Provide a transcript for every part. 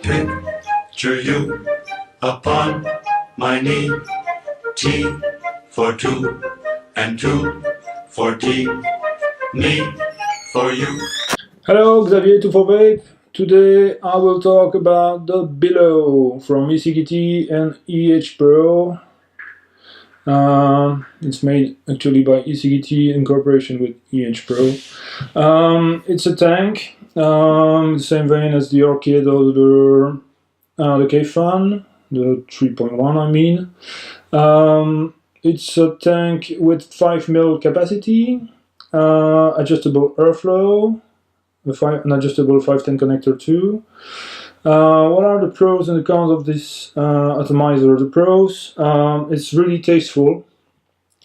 picture you upon my knee. T for two and two for T. Me for you. Hello, Xavier 248. Today I will talk about the Billow from Eciggity and EHPRO. It's made actually by Eciggity in cooperation with EHPRO. It's a tank, the same vein as the Orchid or the K-Fan, the 3.1 I mean. It's a tank with 5 ml capacity, adjustable airflow, an adjustable 510 connector too. What are the pros and the cons of this atomizer? The pros, it's really tasteful.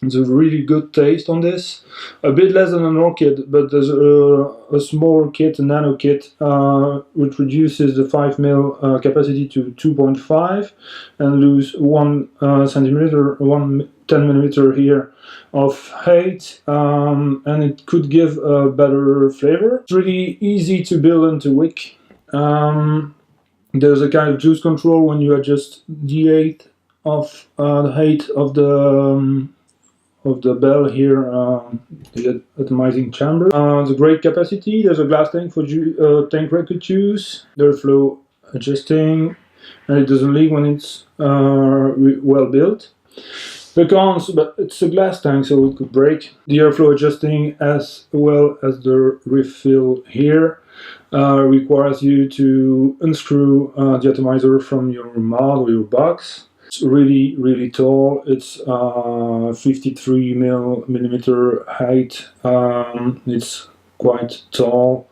It's a really good taste on this. A bit less than an Orchid, but there's a small kit, a nano kit, which reduces the 5 ml capacity to 2.5 and lose 1 centimeter, 10 millimeter here of height, and it could give a better flavor. It's really easy to build and to wick. There's a kind of juice control when you adjust the height of the bell here, the atomizing chamber. The great capacity. There's a glass tank for tank record juice. There's flow adjusting, and it doesn't leak when it's well built. The cons, but it's a glass tank, so it could break. The airflow adjusting as well as the refill here requires you to unscrew the atomizer from your mod or your box. It's really, really tall. It's 53 millimeter height. It's quite tall.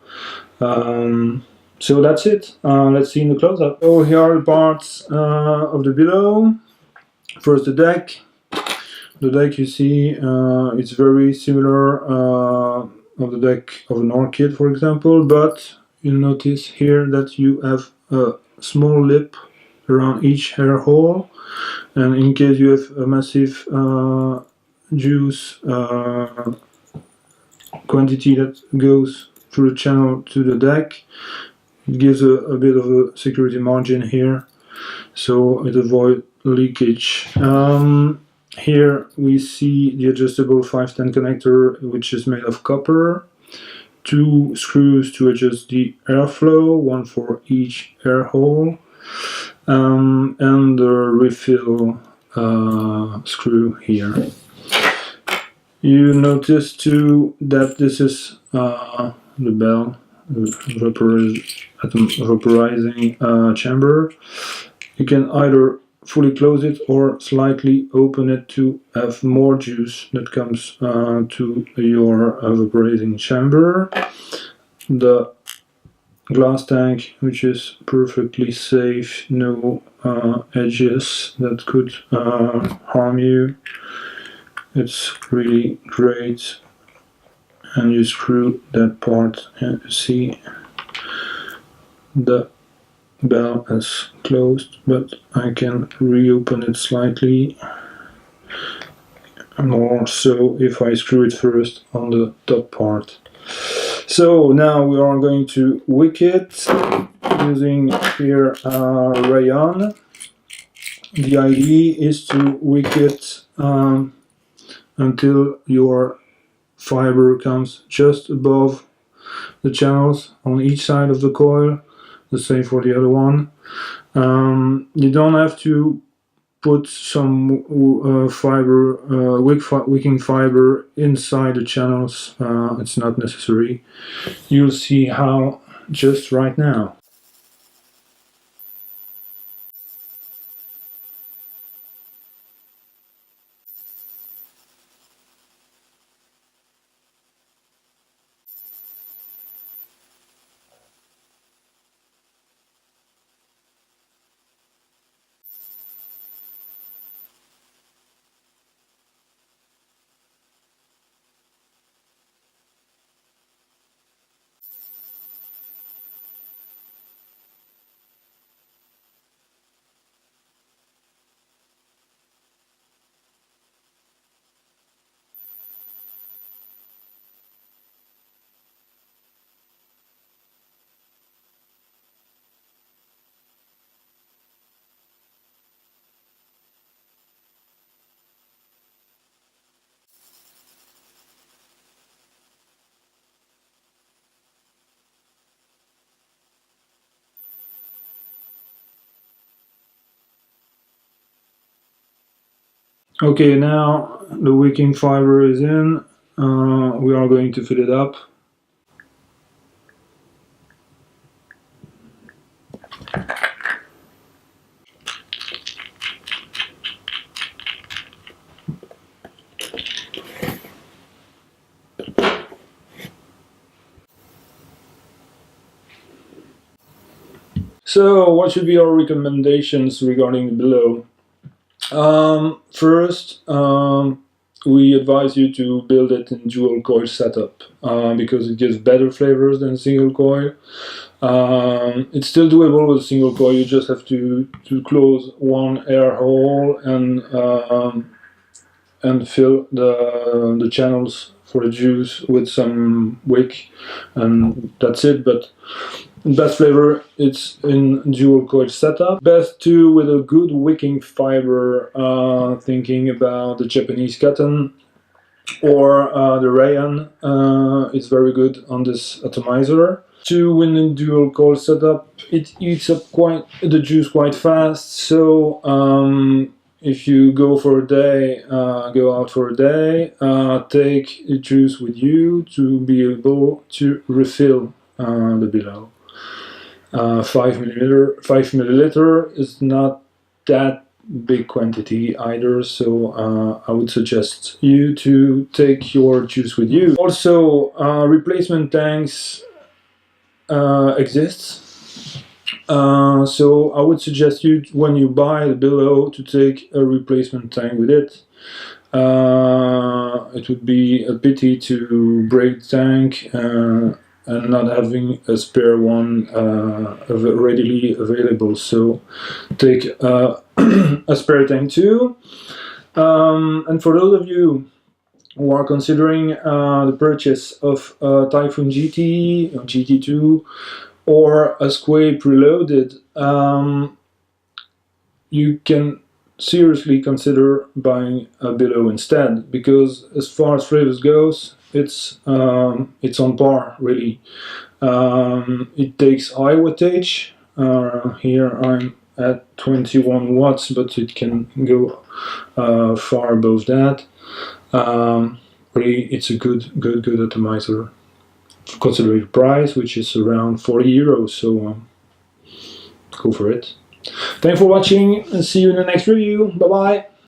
So that's it. Let's see in the close-up. So here are the parts of the Billow. First, the deck. The deck, you see, it's very similar of the deck of an Orchid, for example, but you'll notice here that you have a small lip around each air hole, and in case you have a massive juice quantity that goes through the channel to the deck, it gives a bit of a security margin here, so it avoids leakage. Here we see the adjustable 510 connector, which is made of copper. 2 screws to adjust the airflow, 1 for each air hole, and the refill screw here. You notice too that this is the bell, the vaporizing chamber. You can either fully close it or slightly open it to have more juice that comes to your vaporizing chamber. The glass tank, which is perfectly safe, no edges that could harm you. It's really great. And you screw that part and you see the bell is closed, but I can reopen it slightly, more so if I screw it first on the top part. So now we are going to wick it using here rayon. The idea is to wick it until your fiber comes just above the channels on each side of the coil. The same for the other one. You don't have to put some wicking fiber inside the channels. It's not necessary. You'll see how just right now. Okay, now the wicking fiber is in. We are going to fill it up. So, what should be our recommendations regarding the Billow? First, we advise you to build it in dual coil setup because it gives better flavors than single coil. It's still doable with a single coil. You just have to close one air hole and fill the channels for the juice with some wick, and that's it. But best flavor, it's in dual coil setup. Best too with a good wicking fiber, thinking about the Japanese cotton or the rayon. It's very good on this atomizer. Two, when in dual coil setup, it eats up quite the juice quite fast. So if you go for a day, go out for a day, take the juice with you to be able to refill the Billow. 5 milliliter is not that big quantity either, so I would suggest you to take your juice with you. Also, replacement tanks exists, so I would suggest you, when you buy the Billow, to take a replacement tank with it. It would be a pity to break the tank and not having a spare one readily available. So take a spare tank too. And for those of you who are considering the purchase of a Typhoon GT, or GT2, or a Squay preloaded, you can seriously consider buying a Billow instead, because as far as flavors goes, it's on par really. It takes high wattage. Here I'm at 21 watts, but it can go far above that. Really, it's a good atomizer. Consider the price, which is around 40 euros. So go for it. Thanks for watching, and see you in the next review. Bye bye.